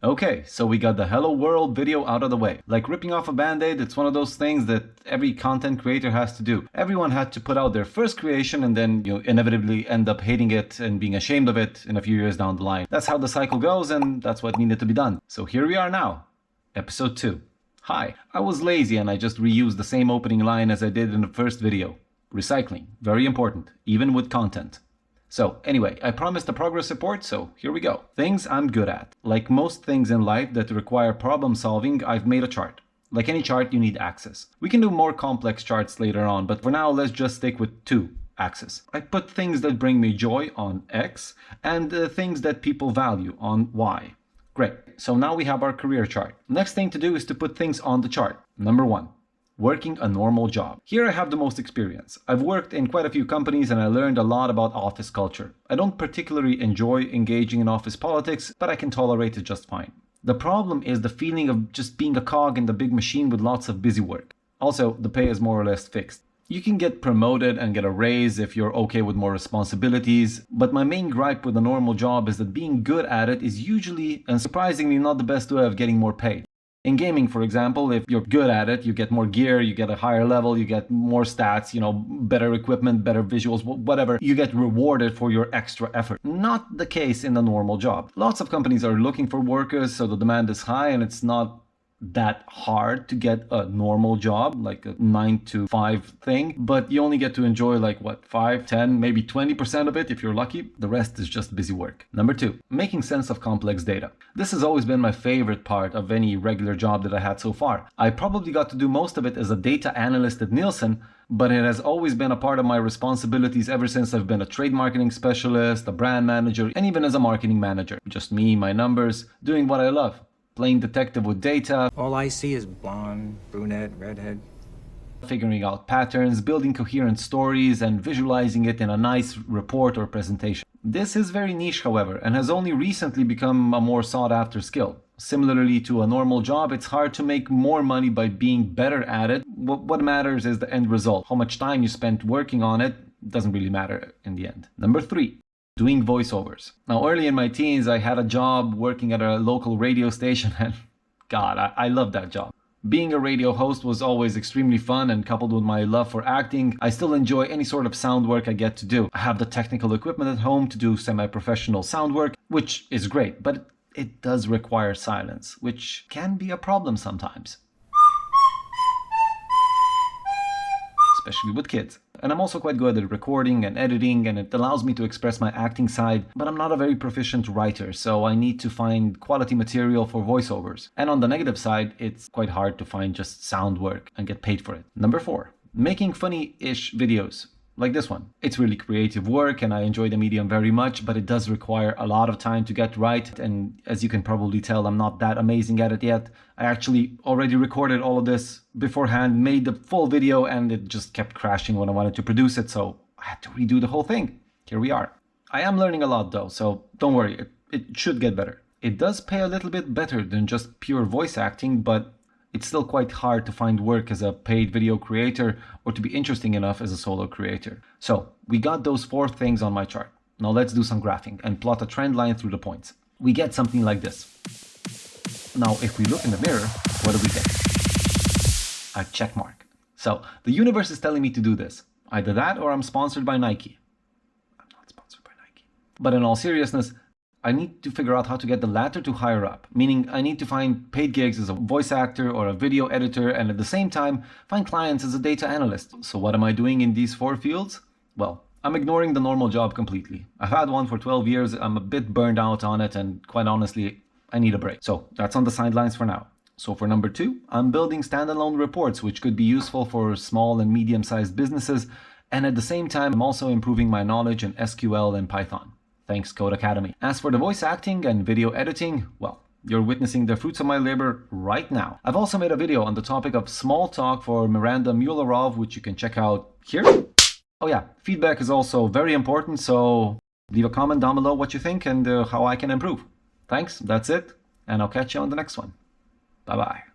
Okay, so we got the hello world video out of the way. Like ripping off a band-aid, it's one of those things that every content creator has to do. Everyone had to put out their first creation and then you inevitably end up hating it and being ashamed of it in a few years down the line. That's how the cycle goes, and that's what needed to be done. So here we are now, episode 2. Hi, I was lazy and I just reused the same opening line as I did in the first video. Recycling, very important, even with content. So anyway, I promised a progress report, so here we go. Things I'm good at. Like most things in life that require problem solving, I've made a chart. Like any chart, you need axes. We can do more complex charts later on, but for now, let's just stick with 2 axes. I put things that bring me joy on X and things that people value on Y. Great, so now we have our career chart. Next thing to do is to put things on the chart. Number 1. Working a normal job. Here I have the most experience. I've worked in quite a few companies and I learned a lot about office culture. I don't particularly enjoy engaging in office politics, but I can tolerate it just fine. The problem is the feeling of just being a cog in the big machine with lots of busy work. Also, the pay is more or less fixed. You can get promoted and get a raise if you're okay with more responsibilities, but my main gripe with a normal job is that being good at it is usually and surprisingly not the best way of getting more pay. In gaming, for example, if you're good at it, you get more gear, you get a higher level, you get more stats, better equipment, better visuals, whatever. You get rewarded for your extra effort. Not the case in a normal job. Lots of companies are looking for workers, so the demand is high and it's not that hard to get a normal job, like a 9 to 5 thing, but you only get to enjoy 5, 10, maybe 20% of it if you're lucky. The rest is just busy work. Number 2, making sense of complex data. This has always been my favorite part of any regular job that I had so far. I probably got to do most of it as a data analyst at Nielsen, but it has always been a part of my responsibilities ever since I've been a trade marketing specialist, a brand manager, and even as a marketing manager. Just me, my numbers, doing what I love. Playing detective with data. All I see is blonde, brunette, redhead. Figuring out patterns, building coherent stories, and visualizing it in a nice report or presentation. This is very niche, however, and has only recently become a more sought-after skill. Similarly to a normal job, it's hard to make more money by being better at it. What matters is the end result. How much time you spent working on it doesn't really matter in the end. Number 3. Doing voiceovers. Now, early in my teens, I had a job working at a local radio station and God, I loved that job. Being a radio host was always extremely fun, and coupled with my love for acting, I still enjoy any sort of sound work I get to do. I have the technical equipment at home to do semi-professional sound work, which is great, but it does require silence, which can be a problem sometimes. Especially with kids. And I'm also quite good at recording and editing, and it allows me to express my acting side, but I'm not a very proficient writer, so I need to find quality material for voiceovers. And on the negative side, it's quite hard to find just sound work and get paid for it. Number 4, making funny-ish videos. Like this one. It's really creative work and I enjoy the medium very much, but it does require a lot of time to get right. And as you can probably tell, I'm not that amazing at it yet. I actually already recorded all of this beforehand, made the full video, and it just kept crashing when I wanted to produce it. So I had to redo the whole thing. Here we are. I am learning a lot though, so don't worry, it should get better. It does pay a little bit better than just pure voice acting, but it's still quite hard to find work as a paid video creator or to be interesting enough as a solo creator. So we got those 4 things on my chart. Now let's do some graphing and plot a trend line through the points. We get something like this. Now if we look in the mirror, what do we get? A check mark. So the universe is telling me to do this. Either that or I'm sponsored by Nike. I'm not sponsored by Nike. But in all seriousness, I need to figure out how to get the latter to higher up, meaning I need to find paid gigs as a voice actor or a video editor, and at the same time find clients as a data analyst. So what am I doing in these 4 fields? Well, I'm ignoring the normal job completely. I've had one for 12 years, I'm a bit burned out on it, and quite honestly, I need a break. So that's on the sidelines for now. So for number 2, I'm building standalone reports, which could be useful for small and medium-sized businesses, and at the same time, I'm also improving my knowledge in SQL and Python. Thanks, Code Academy. As for the voice acting and video editing, well, you're witnessing the fruits of my labor right now. I've also made a video on the topic of small talk for Miranda Mularov, which you can check out here. Oh yeah, feedback is also very important, so leave a comment down below what you think and how I can improve. Thanks, that's it, and I'll catch you on the next one. Bye-bye.